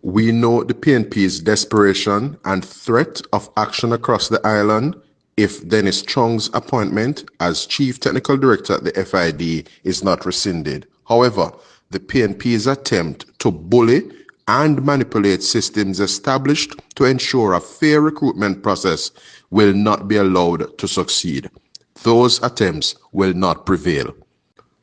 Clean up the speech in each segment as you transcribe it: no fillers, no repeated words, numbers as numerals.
We know the PNP's desperation and threat of action across the island if Dennis Chung's appointment as Chief Technical Director at the FID is not rescinded. However, the PNP's attempt to bully and manipulate systems established to ensure a fair recruitment process will not be allowed to succeed. Those attempts will not prevail.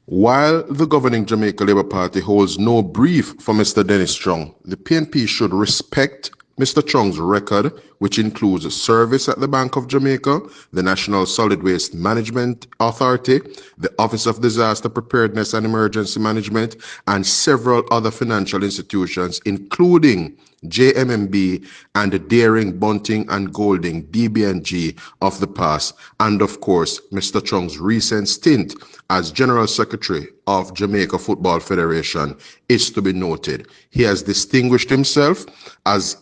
While the governing Jamaica Labour Party holds no brief for Mr. Dennis Chung, the PNP should respect Mr. Chung's record, which includes service at the Bank of Jamaica, the National Solid Waste Management Authority, the Office of Disaster Preparedness and Emergency Management, and several other financial institutions, including JMMB and the Daring, Bunting and Golding DBNG of the past, and of course, Mr. Chung's recent stint as General Secretary of Jamaica Football Federation is to be noted. He has distinguished himself as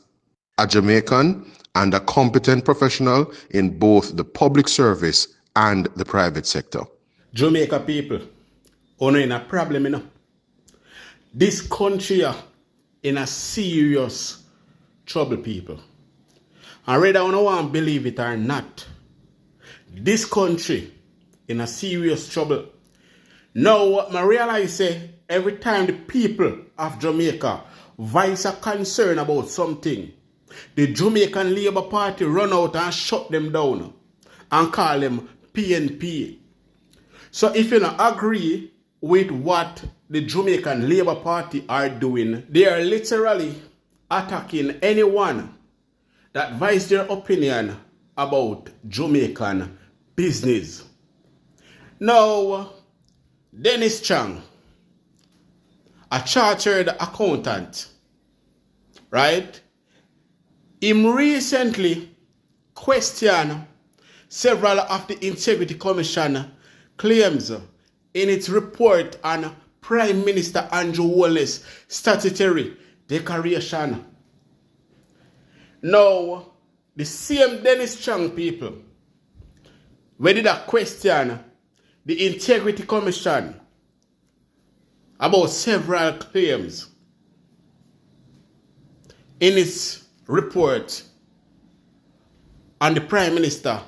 a Jamaican and a competent professional in both the public service and the private sector. Jamaica people, are in a problem, you know. This country in a serious trouble, people. And whether you want to believe it or not, this country in a serious trouble. Now, what I realize every time the people of Jamaica voice a concern about something, the Jamaican Labour Party run out and shut them down and call them PNP. So if you don't agree with what the Jamaican Labour Party are doing, they are literally attacking anyone that voice their opinion about Jamaican business. Now, Dennis Chung, a chartered accountant, right? Him recently questioned several of the Integrity Commission claims in its report on Prime Minister Andrew Holness' statutory declaration. Now, the same Dennis Chung people, when did a question the Integrity Commission about several claims in its report on the Prime Minister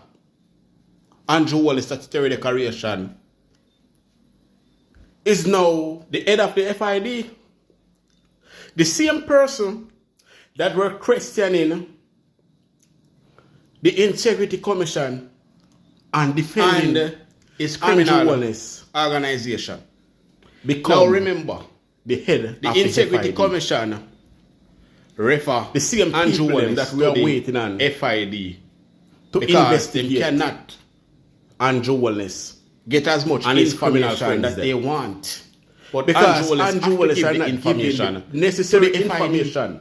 Andrew Holness' statutory declaration, is now the head of the FID. The same person that were questioning the Integrity Commission and defending its criminal organization. Now remember, the head the of Integrity Commission refer the same Andrew Holness that we are waiting on FID to investigate. Cannot Andrew Holness get as much information that they want, but because Andrew Holness are not information, necessary information.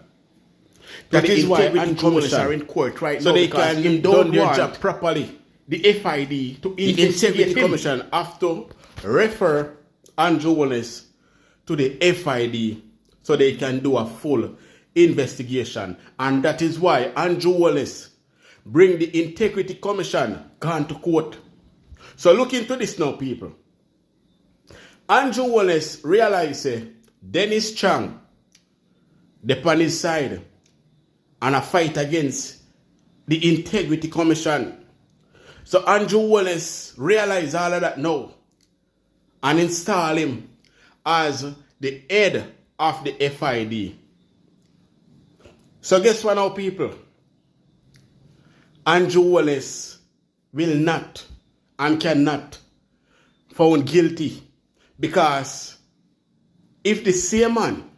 That is why Andrew Holness are in court right now, so they can do their job properly. The FID to the Integrity Commission have to refer Andrew Holness to the FID so they can do a full investigation. And that is why Andrew Holness bring the Integrity Commission gone to court. So look into this now, people. Andrew Holness realized Dennis Chung, the on his side, and a fight against the Integrity Commission. So Andrew Holness realized all of that now and install him as the head of the FID. So guess what now, people? Andrew Holness will not and cannot found guilty, because if the same man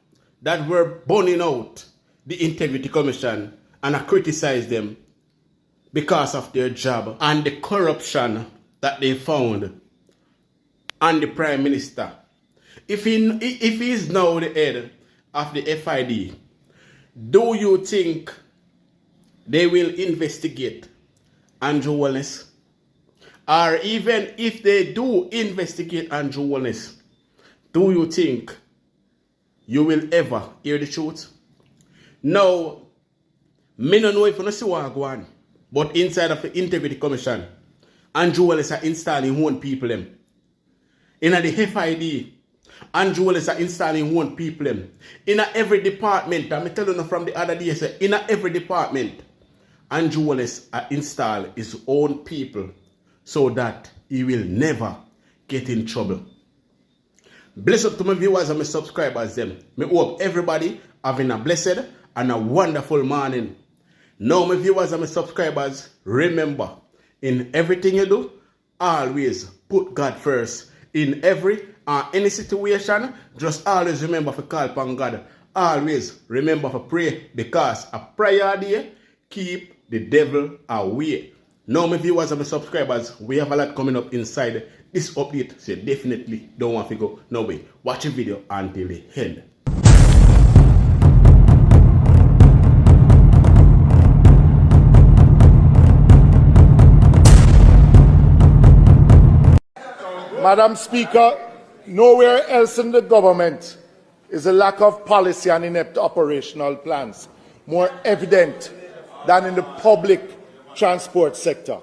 that were burning out the Integrity Commission and I criticize them because of their job and the corruption that they found and the Prime Minister, if he is now the head of the FID, do you think they will investigate Andrew Holness? Or even if they do investigate Andrew Holness, do you think you will ever hear the truth? Now, me don't know if you see what go on, but inside of the Integrity Commission, Andrew Holness are installing one people them in the FID. Andrew Wallace are installing one people in every department. I'm telling you from the other day, say, in every department, Andrew Wallace install his own people so that he will never get in trouble. Bless up to my viewers and my subscribers them. Me hope everybody having a blessed and a wonderful morning. Now my viewers and my subscribers, remember, in everything you do, always put God first. In any situation, just always remember to call upon God. Always remember to pray, because a prayer day keep the devil away. Now my viewers and my subscribers, we have a lot coming up inside this update, so you definitely don't want to go nowhere. Watch the video until the end. Madam Speaker, nowhere else in the government is a lack of policy and inept operational plans more evident than in the public transport sector.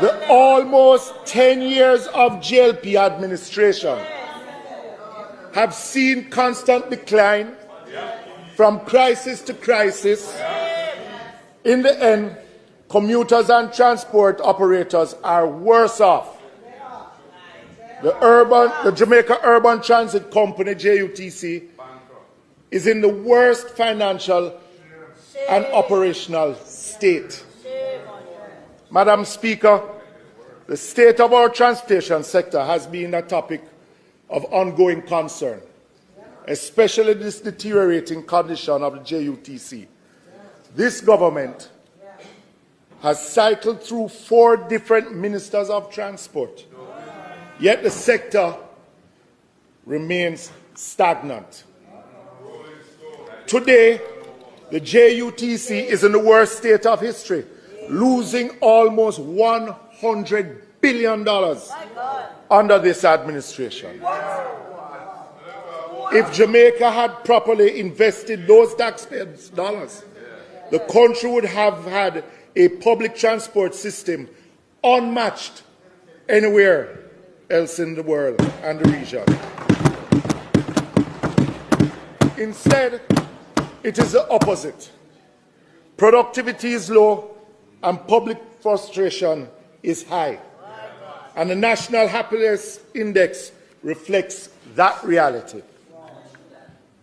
The almost 10 years of JLP administration have seen constant decline from crisis to crisis. In the end, commuters and transport operators are worse off. The Jamaica Urban Transit Company, JUTC, is in the worst financial and operational state. Madam Speaker, the state of our transportation sector has been a topic of ongoing concern, especially this deteriorating condition of the JUTC. This government has cycled through 4 different ministers of transport, yet the sector remains stagnant. Today, the JUTC is in the worst state of history, losing almost $100 billion under this administration. If Jamaica had properly invested those taxpayers' dollars, the country would have had a public transport system unmatched anywhere else in the world and the region. Instead, it is the opposite. Productivity is low and public frustration is high. And the National Happiness Index reflects that reality.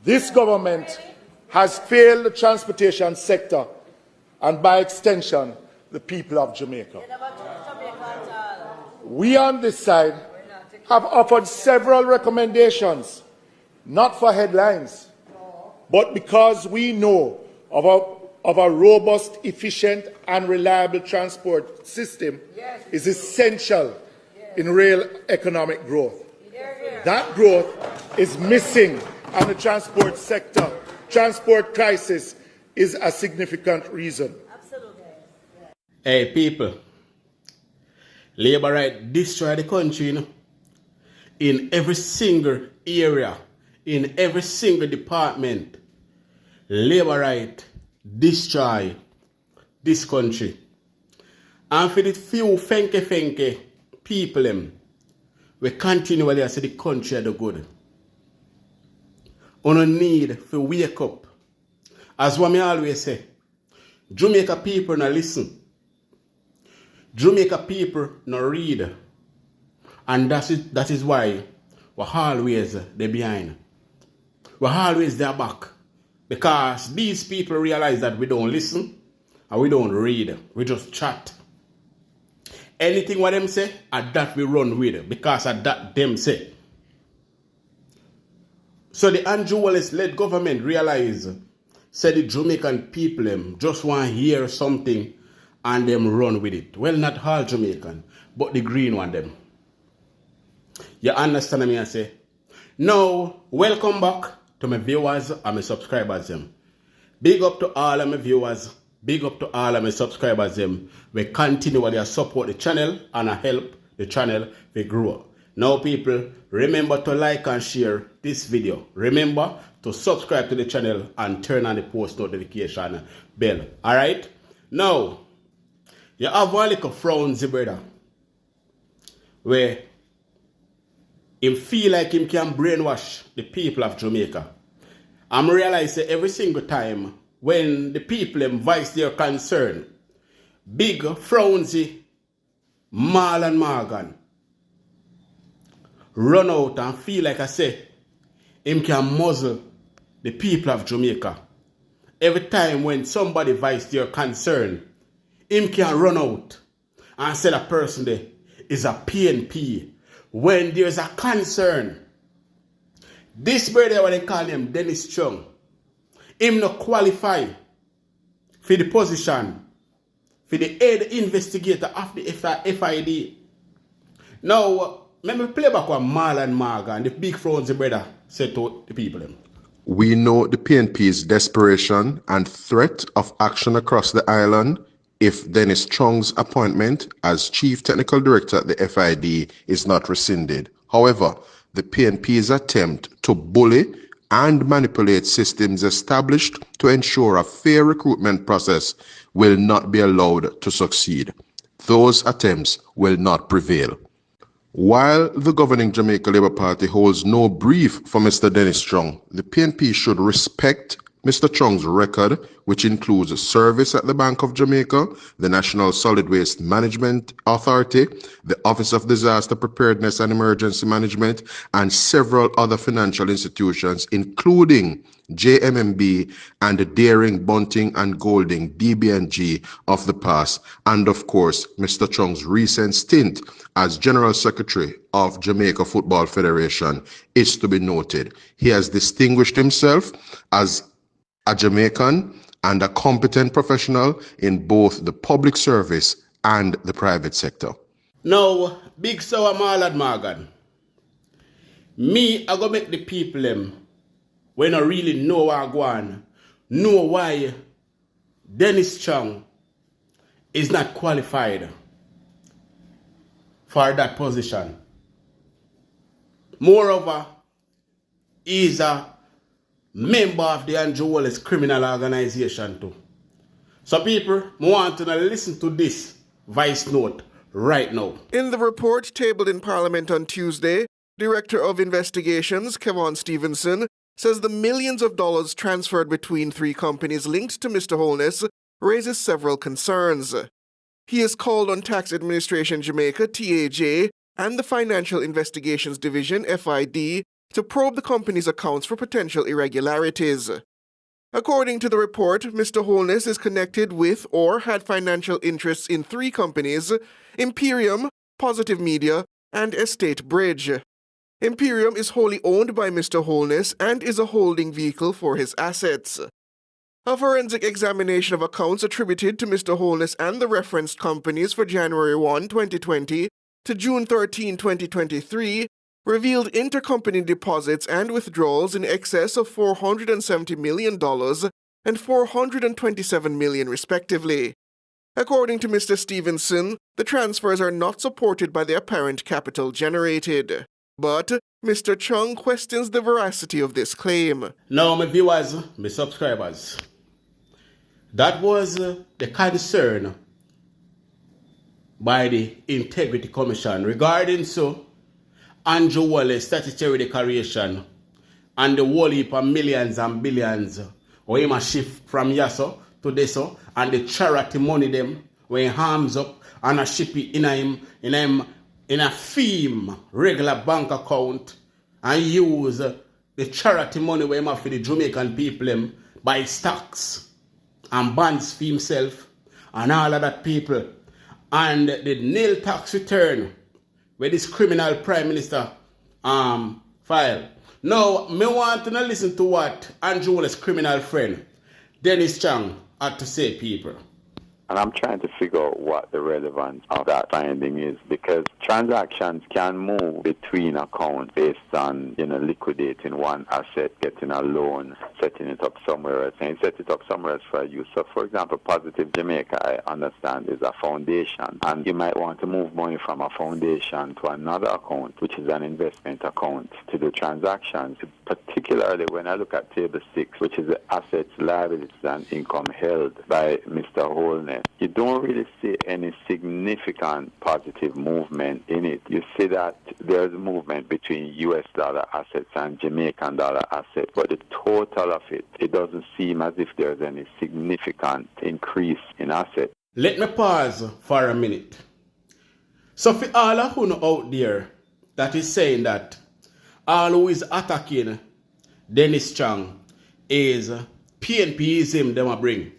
This government has failed the transportation sector and by extension, the people of Jamaica. We on this side have offered several recommendations, not for headlines, but because we know of a robust, efficient and reliable transport system is essential in real economic growth. That growth is missing and the transport sector. Transport crisis is a significant reason. Absolutely. Hey people, labor right destroy the country, you know? In every single area, in every single department. Labor right destroy this country. And for the few fenke people, we continually see the country at the good. On a need to wake up. As what me always say, Jamaica people no listen. Jamaica people no read. And that is why we're always they're behind. We're always there back. Because these people realize that we don't listen and we don't read. We just chat. Anything what them say, at that we run with. Because at that them say. So the Andrew Wallace-led government realize, said the Jamaican people just want to hear something and them run with it. Well, not all Jamaican, but the green one them. You understand me I say? Now, welcome back to my viewers and my subscribers them. Big up to all of my viewers, big up to all of my subscribers them. We continually support the channel and help the channel to grow. Now people, remember to like and share this video. Remember to subscribe to the channel and turn on the post notification bell. Alright? Now, you have one little frownsy brother where him feel like him can brainwash the people of Jamaica. I'm realizing every single time when the people voice their concern, Big Frownsy, Mal and Morgan run out and feel like I say, him can muzzle the people of Jamaica. Every time when somebody voice their concern, him can run out and say a person there is a PNP. When there's a concern, this brother, what they call him, Dennis Chung, him not qualify for the position, for the head investigator of the FID. Now, let me play back what Marlon Morgan, the Big Frownsy brother, said to the people. We know the PNP's desperation and threat of action across the island if Dennis Chung's appointment as Chief Technical Director at the FID is not rescinded. However, the PNP's attempt to bully and manipulate systems established to ensure a fair recruitment process will not be allowed to succeed. Those attempts will not prevail. While the governing Jamaica Labour Party holds no brief for Mr. Dennis Chung, the PNP should respect Mr. Chung's record, which includes service at the Bank of Jamaica, the National Solid Waste Management Authority, the Office of Disaster Preparedness and Emergency Management, and several other financial institutions, including JMMB and the Daring, Bunting and Golding DBNG of the past, and of course, Mr. Chung's recent stint as General Secretary of Jamaica Football Federation is to be noted. He has distinguished himself as a Jamaican and a competent professional in both the public service and the private sector. Now, Big Sour Marlon Morgan, me I go make the people when I really know what I go on, know why Dennis Chung is not qualified for that position. Moreover, he is a member of the Andrew Wallace criminal organization too. So people, I want to listen to this voice note right now. In the report tabled in Parliament on Tuesday, Director of Investigations, Kevon Stevenson, says the millions of dollars transferred between three companies linked to Mr. Holness raises several concerns. He has called on Tax Administration Jamaica, TAJ, and the Financial Investigations Division, FID, to probe the company's accounts for potential irregularities. According to the report, Mr. Holness is connected with or had financial interests in three companies: Imperium, Positive Media, and Estate Bridge. Imperium is wholly owned by Mr. Holness and is a holding vehicle for his assets. A forensic examination of accounts attributed to Mr. Holness and the referenced companies for January 1, 2020 to June 13, 2023 revealed intercompany deposits and withdrawals in excess of $470 million and $427 million respectively. According to Mr. Stevenson, the transfers are not supported by the apparent capital generated. But Mr. Chung questions the veracity of this claim. Now, my viewers, my subscribers, that was the concern by the Integrity Commission regarding Andrew Wallace statutory declaration and the whole heap of millions and billions where him a shift from Yaso to Deso and the charity money them when he harms up and a ship it in a theme regular bank account and use the charity money where him have for the Jamaican people them buy stocks and bonds for himself and all of that people, and the nil tax return where this criminal Prime Minister file. Now, me want to listen to what Andrew Wallace's criminal friend, Dennis Chung, had to say, people. And I'm trying to figure out what the relevance of that finding is, because transactions can move between accounts based on, liquidating one asset, getting a loan, setting it up somewhere else, and set it up somewhere else for use. So, for example, Positive Jamaica, I understand, is a foundation, and you might want to move money from a foundation to another account, which is an investment account, to do transactions. Particularly when I look at Table 6, which is the assets, liabilities, and income held by Mr. Holness, you don't really see any significant positive movement in it. You see that there's movement between US dollar assets and Jamaican dollar assets, but the total of it doesn't seem as if there's any significant increase in assets. Let me pause for a minute. So for all of you out there that is saying that all who is attacking Dennis Chung is PNPism them a bring.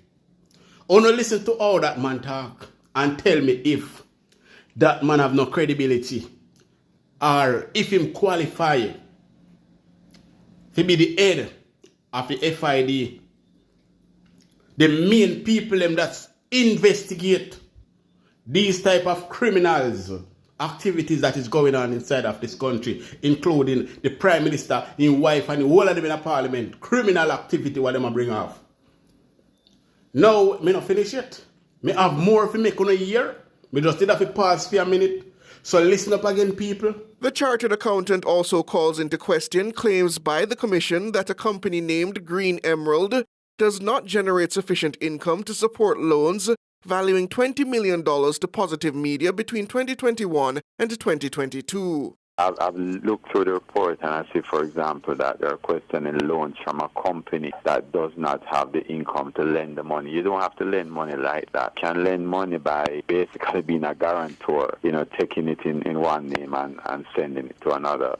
Only listen to all that man talk and tell me if that man have no credibility or if him qualify to be the head of the FID. The main people them that investigate these type of criminals activities that is going on inside of this country, including the Prime Minister, his wife, and the whole of them in the Parliament. Criminal activity what them a bring off. Now, me not finish yet. Me have more to make on a year. Me just did have to pause for a minute. So listen up again, people. The chartered accountant also calls into question claims by the Commission that a company named Green Emerald does not generate sufficient income to support loans valuing $20 million to Positive Media between 2021 and 2022. I've looked through the report and I see, for example, that they're questioning loans from a company that does not have the income to lend the money. You don't have to lend money like that. You can lend money by basically being a guarantor, taking it in one name and sending it to another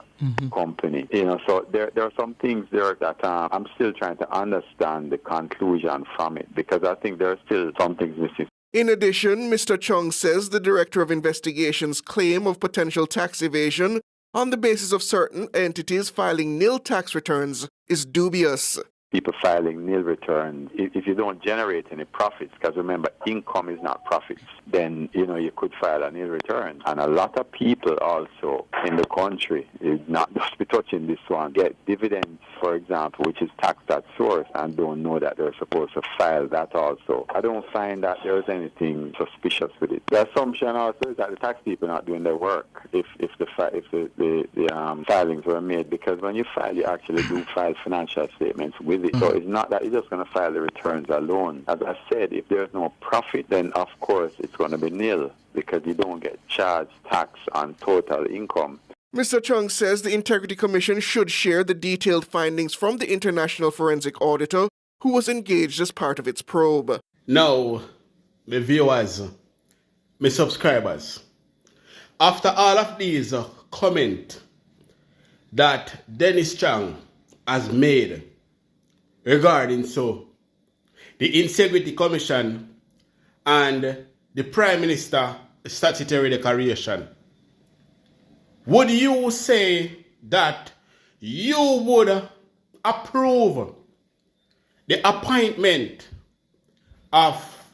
company. So there are some things there that I'm still trying to understand the conclusion from it, because I think there are still some things missing. In addition, Mr. Chung says the Director of Investigation's claim of potential tax evasion on the basis of certain entities filing nil tax returns is dubious. People filing nil returns, if you don't generate any profits, because remember, income is not profits, then, you could file a nil return. And a lot of people also in the country, not just be touching this one, get dividends, for example, which is taxed at source, and don't know that they're supposed to file that also. I don't find that there's anything suspicious with it. The assumption also is that the tax people are not doing their work if the filings were made, because when you file, you actually do file financial statements with it. So it's not that you're just going to file the returns alone. As I said, if there's no profit, then of course it's going to be nil, because you don't get charged tax on total income. Mr. Chung says the Integrity Commission should share the detailed findings from the International Forensic Auditor who was engaged as part of its probe. Now, my viewers, my subscribers, after all of these comments that Dennis Chung has made regarding the Integrity Commission and the Prime Minister statutory declaration, would you say that you would approve the appointment of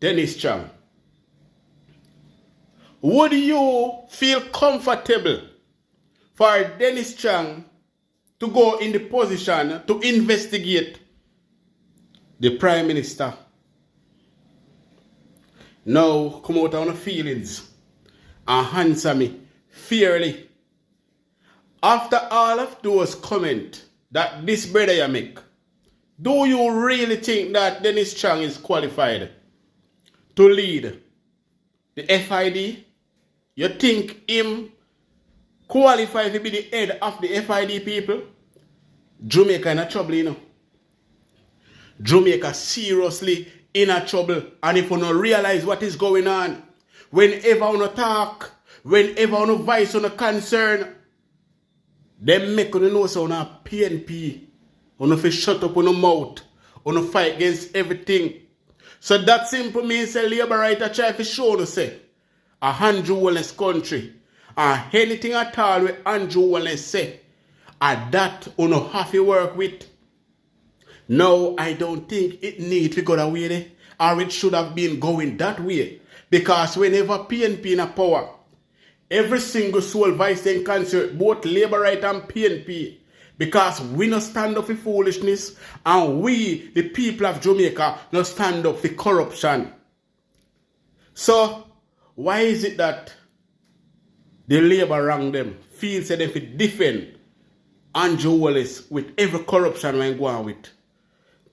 Dennis Chung? Would you feel comfortable for Dennis Chung to go in the position to investigate the Prime Minister? Now come out on the feelings and answer me fairly. After all of those comments that this brother you make, do you really think that Dennis Chung is qualified to lead the FID? You think him qualified to be the head of the FID people? Jamaica in a trouble, Jamaica seriously in a trouble. And if you don't realize what is going on, whenever you talk, whenever you voice on a concern, they make you know so on a PNP. You have to shut up on your mouth. You fight against everything. So that simple means a labor writer try to show you say a Andrew Holness country, and anything at all with Andrew Holness say, and that you don't have to work with. No, I don't think it needs to go that way there, or it should have been going that way. Because whenever PNP in a power, every single soul voice in concert, both Labour Right and PNP, because we not stand up for foolishness, and we, the people of Jamaica, not stand up for corruption. So, why is it that the Labour rank them feels that they can defend Andrew Holness with every corruption we're going with?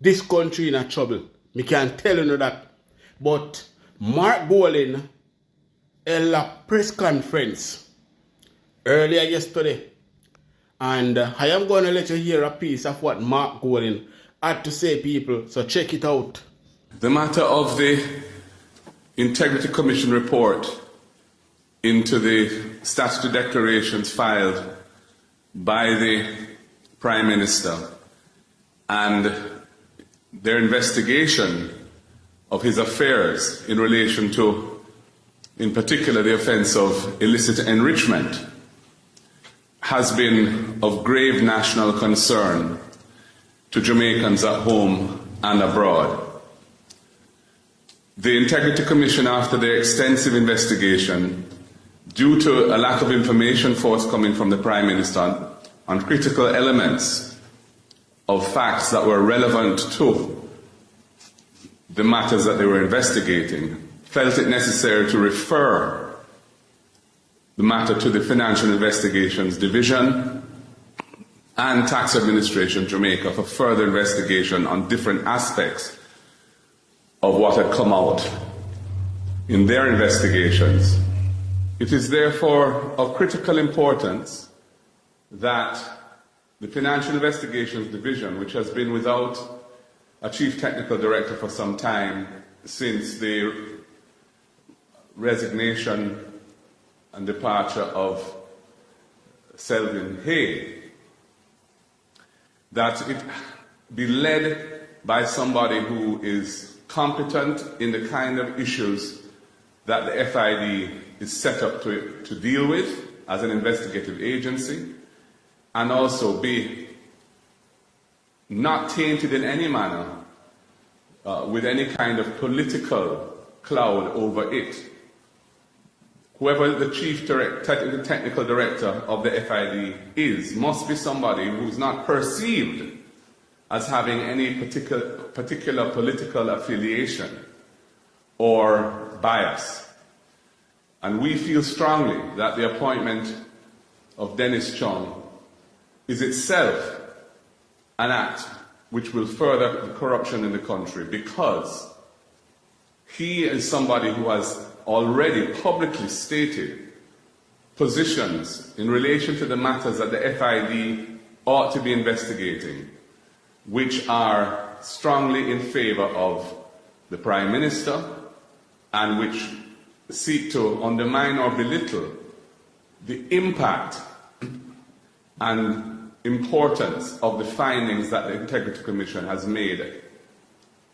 This country in a trouble. Me can tell you that. But Mark Bolin held a press conference earlier yesterday. And I am going to let you hear a piece of what Mark Golding had to say, people, so check it out. The matter of the Integrity Commission report into the statutory declarations filed by the Prime Minister and their investigation of his affairs in relation to, in particular, the offence of illicit enrichment has been of grave national concern to Jamaicans at home and abroad. The Integrity Commission, after their extensive investigation, due to a lack of information forthcoming from the Prime Minister on critical elements of facts that were relevant to the matters that they were investigating, felt it necessary to refer the matter to the Financial Investigations Division and Tax Administration Jamaica for further investigation on different aspects of what had come out in their investigations. It is therefore of critical importance that the Financial Investigations Division, which has been without a Chief Technical Director for some time since the resignation and departure of Selvin Hay, that it be led by somebody who is competent in the kind of issues that the FID is set up to deal with as an investigative agency, and also be not tainted in any manner with any kind of political cloud over it. Whoever the chief technical director of the FID is, must be somebody who's not perceived as having any particular political affiliation or bias. And we feel strongly that the appointment of Dennis Chung is itself an act which will further the corruption in the country, because he is somebody who has already publicly stated positions in relation to the matters that the FID ought to be investigating, which are strongly in favor of the Prime Minister and which seek to undermine or belittle the impact and importance of the findings that the Integrity Commission has made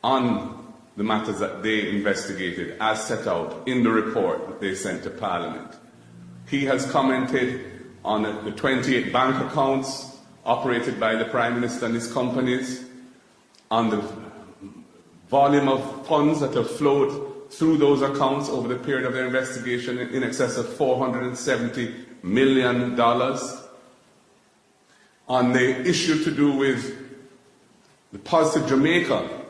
on the matters that they investigated as set out in the report that they sent to Parliament. He has commented on the 28 bank accounts operated by the Prime Minister and his companies, on the volume of funds that have flowed through those accounts over the period of their investigation in excess of $470 million, on the issue to do with the Positive Jamaica,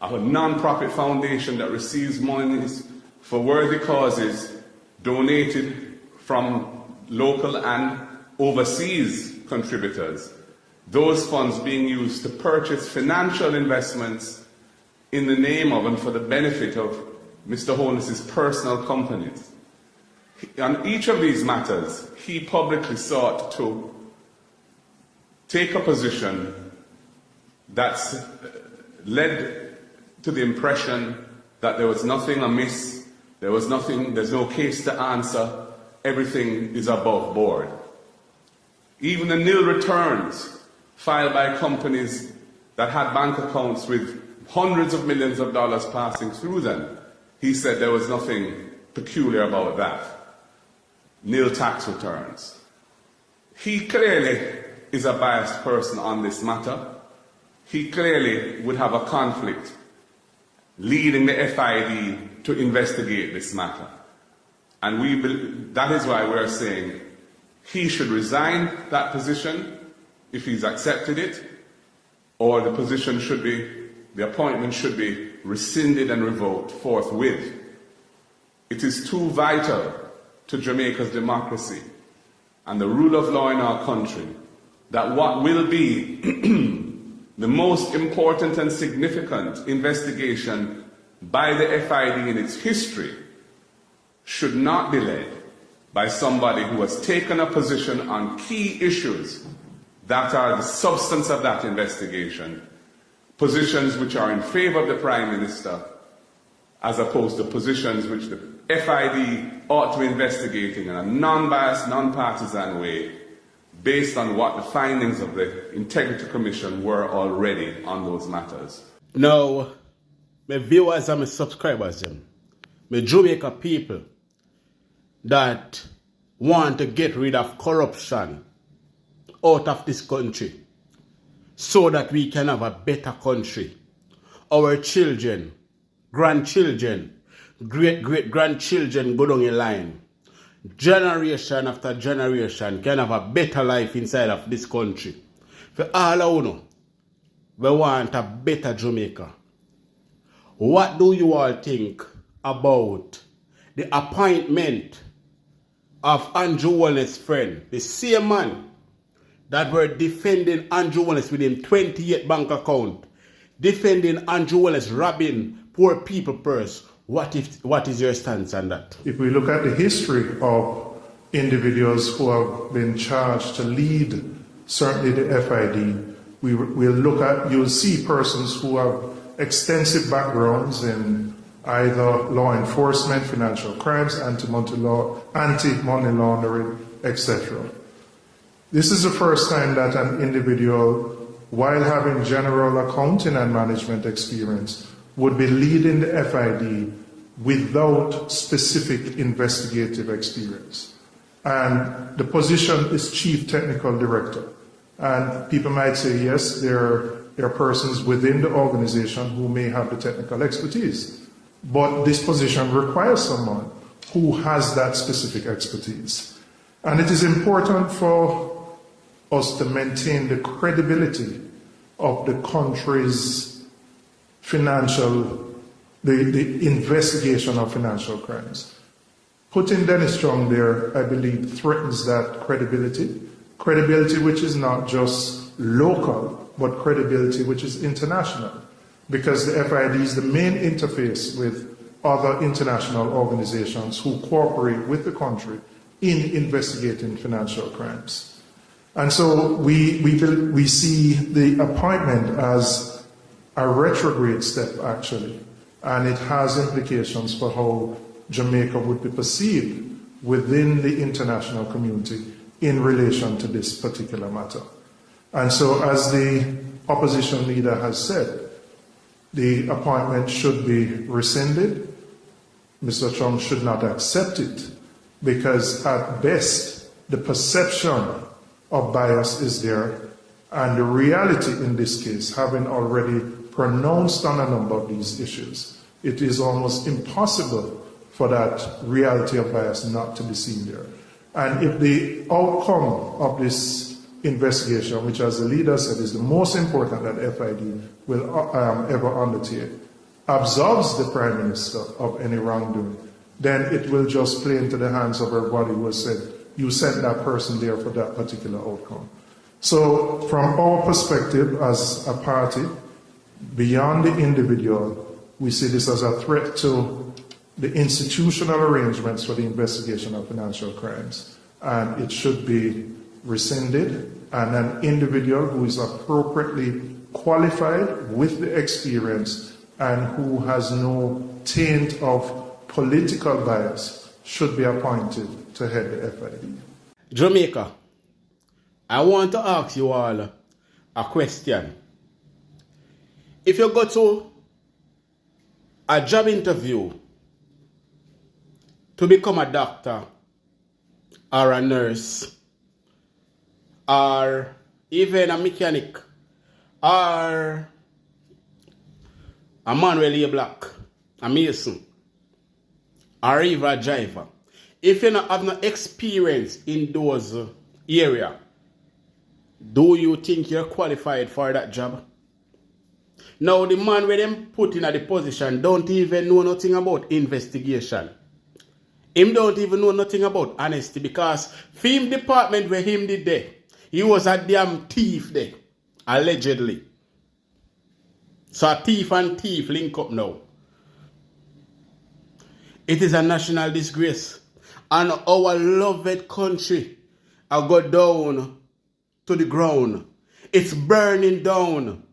a non-profit foundation that receives monies for worthy causes donated from local and overseas contributors. Those funds being used to purchase financial investments in the name of and for the benefit of Mr. Holness's personal companies. On each of these matters, he publicly sought to take a position that's led to the impression that there was nothing amiss, there's no case to answer, everything is above board. Even the nil returns filed by companies that had bank accounts with hundreds of millions of dollars passing through them, he said there was nothing peculiar about that. Nil tax returns. He clearly is a biased person on this matter. He clearly would have a conflict leading the FID to investigate this matter. And that is why we're saying he should resign that position if he's accepted it, or the appointment should be rescinded and revoked forthwith. It is too vital to Jamaica's democracy and the rule of law in our country that what will be the most important and significant investigation by the FID in its history should not be led by somebody who has taken a position on key issues that are the substance of that investigation, positions which are in favor of the Prime Minister, as opposed to positions which the FID ought to be investigating in a non-biased, non-partisan way, based on what the findings of the Integrity Commission were already on those matters. Now, my viewers and my subscribers, my Jamaica people that want to get rid of corruption out of this country so that we can have a better country. Our children, grandchildren, great-great-grandchildren go down the line. Generation after generation can have a better life inside of this country. For all of you, we want a better Jamaica. What do you all think about the appointment of Andrew Holness' friend, the same man that were defending Andrew Holness with him 28 bank account, defending Andrew Holness robbing poor people purse? What is your stance on that? If we look at the history of individuals who have been charged to lead, certainly the FID, you'll see persons who have extensive backgrounds in either law enforcement, financial crimes, anti-money laundering, etc. This is the first time that an individual, while having general accounting and management experience, would be leading the FID without specific investigative experience. And the position is Chief Technical Director. And people might say, yes, there are persons within the organization who may have the technical expertise. But this position requires someone who has that specific expertise. And it is important for us to maintain the credibility of the country's the investigation of financial crimes. Putting Dennis Chung there, I believe, threatens that credibility. Credibility which is not just local, but credibility which is international. Because the FID is the main interface with other international organizations who cooperate with the country in investigating financial crimes. And so we see the appointment as a retrograde step, actually, and it has implications for how Jamaica would be perceived within the international community in relation to this particular matter. And so, as the opposition leader has said, the appointment should be rescinded. Mr. Chung should not accept it because, at best, the perception of bias is there, and the reality in this case, having already pronounced on a number of these issues, it is almost impossible for that reality of bias not to be seen there. And if the outcome of this investigation, which as the leader said is the most important that FID will ever undertake, absolves the Prime Minister of any wrongdoing, then it will just play into the hands of everybody who has said, you sent that person there for that particular outcome. So from our perspective as a party, beyond the individual, we see this as a threat to the institutional arrangements for the investigation of financial crimes. And it should be rescinded, and an individual who is appropriately qualified with the experience and who has no taint of political bias should be appointed to head the FID. Jamaica, I want to ask you all a question. If you go to a job interview to become a doctor or a nurse or even a mechanic or a manual black, a mason, or even a driver, if you have no experience in those areas, do you think you're qualified for that job? Now, the man where them put in at the position don't even know nothing about investigation. Him don't even know nothing about honesty, because film department where him did there, he was a damn thief there, allegedly. So a thief and thief link up now. It is a national disgrace. and our loved country are go down to the ground. It's burning down.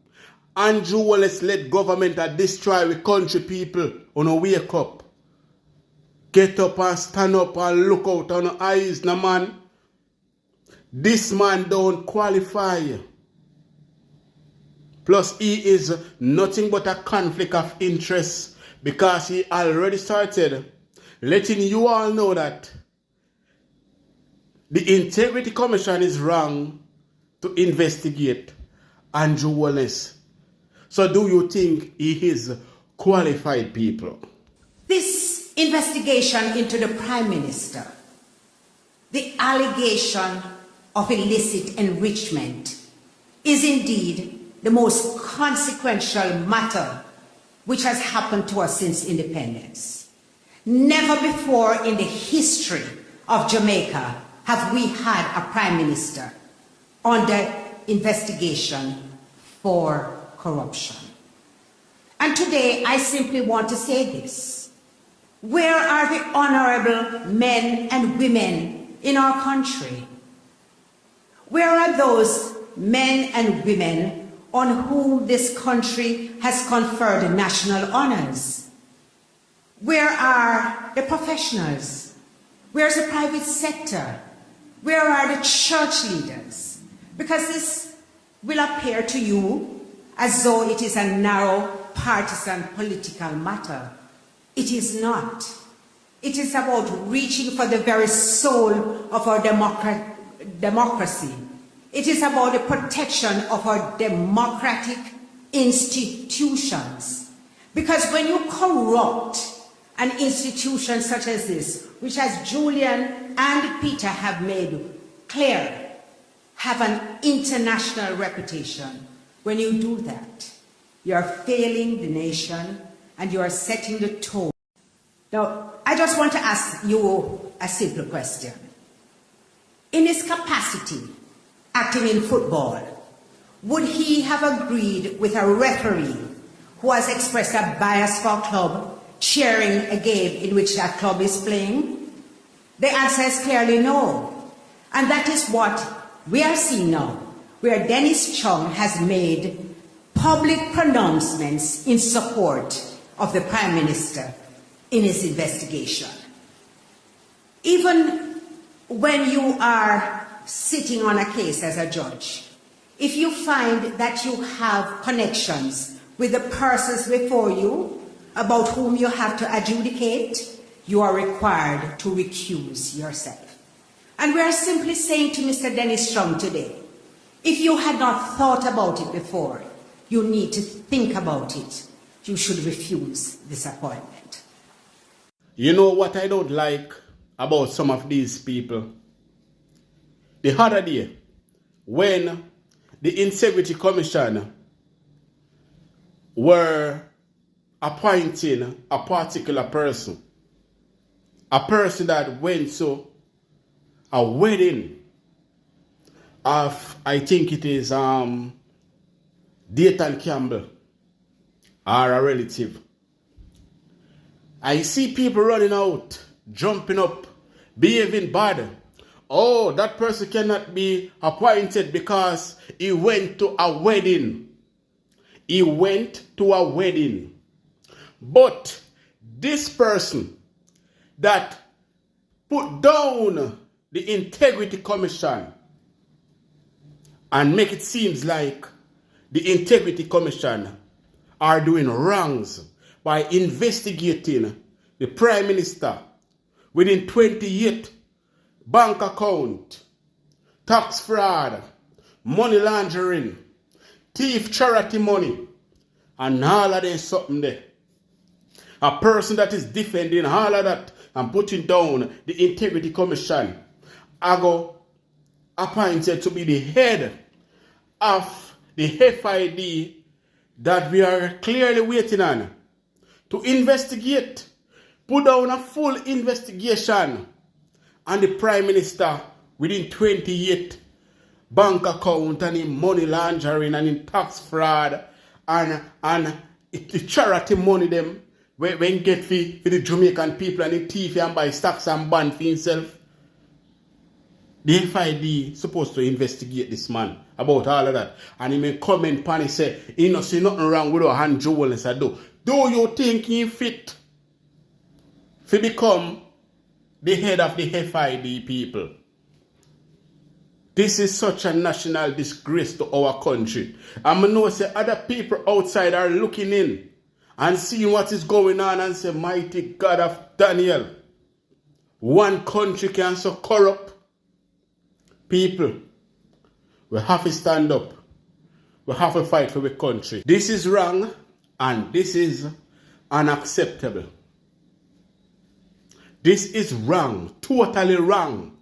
Andrew Wallace led government that destroy the country people. Wake up. Get up and stand up and look out on the eyes, no man. This man don't qualify. Plus, he is nothing but a conflict of interest because he already started letting you all know that the Integrity Commission is wrong to investigate Andrew Wallace. So do you think he is qualified, people? This investigation into the Prime Minister, the allegation of illicit enrichment, is indeed the most consequential matter which has happened to us since independence. Never before in the history of Jamaica have we had a Prime Minister under investigation for corruption. And today I simply want to say this. Where are the honorable men and women in our country? Where are those men and women on whom this country has conferred national honors? Where are the professionals? Where's the private sector? Where are the church leaders? Because this will appear to you as though it is a narrow partisan political matter. It is not. It is about reaching for the very soul of our democracy. It is about the protection of our democratic institutions. Because when you corrupt an institution such as this, which as Julian and Peter have made clear, have an international reputation, when you do that, you are failing the nation and you are setting the tone. Now, I just want to ask you a simple question. In his capacity, acting in football, would he have agreed with a referee who has expressed a bias for a club cheering a game in which that club is playing? The answer is clearly no. And that is what we are seeing now, where Dennis Chung has made public pronouncements in support of the Prime Minister in his investigation. Even when you are sitting on a case as a judge, if you find that you have connections with the persons before you about whom you have to adjudicate, you are required to recuse yourself. And we are simply saying to Mr. Dennis Chung today, if you had not thought about it before, you need to think about it. You should refuse this appointment. You know what I don't like about some of these people? The other day, when the Integrity Commission were appointing a particular person that went to a wedding of, I think it is Dayton Campbell, or a relative. I see people running out, jumping up, behaving bad. Oh, that person cannot be appointed because he went to a wedding. He went to a wedding. But this person that put down the Integrity Commission and make it seems like the Integrity Commission are doing wrongs by investigating the Prime Minister within 28 bank account, tax fraud, money laundering, thief charity money, and all of them something there. A person that is defending all of that and putting down the Integrity Commission, I go appointed to be the head of the FID that we are clearly waiting on to investigate, put down a full investigation on the Prime Minister within 28 bank account and in money laundering and in tax fraud and the charity money them when get for the Jamaican people and the thief and buy stocks and bond for himself. The FID supposed to investigate this man about all of that. And he may comment pan and say, he no see nothing wrong with our hand Holness I do. Do you think he fit to become the head of the FID people? This is such a national disgrace to our country. And I know say other people outside are looking in and seeing what is going on and say, mighty God of Daniel, one country can so corrupt. People, we have to stand up. We have to fight for the country. This is wrong and this is unacceptable. This is wrong, totally wrong.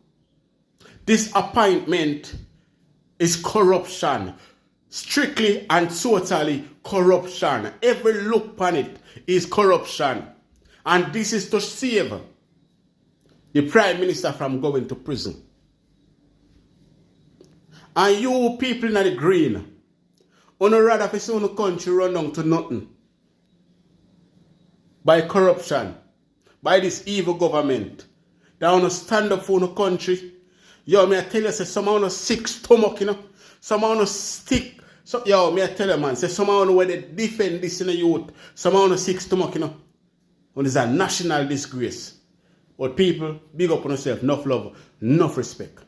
This appointment is corruption. Strictly and totally corruption. Every look on it is corruption. And this is to save the Prime Minister from going to prison. And you people in the green, you rather see your country run down to nothing. By corruption, by this evil government. They want to stand up for your country. Yo, may I tell you, say, some of you sick stomach, you know. Some of you stick. So, yo, may I tell you, man, say, some of you where they defend this in the youth. Some of you sick stomach, you know. And it's a national disgrace. But people, big up on yourself, enough love, enough respect.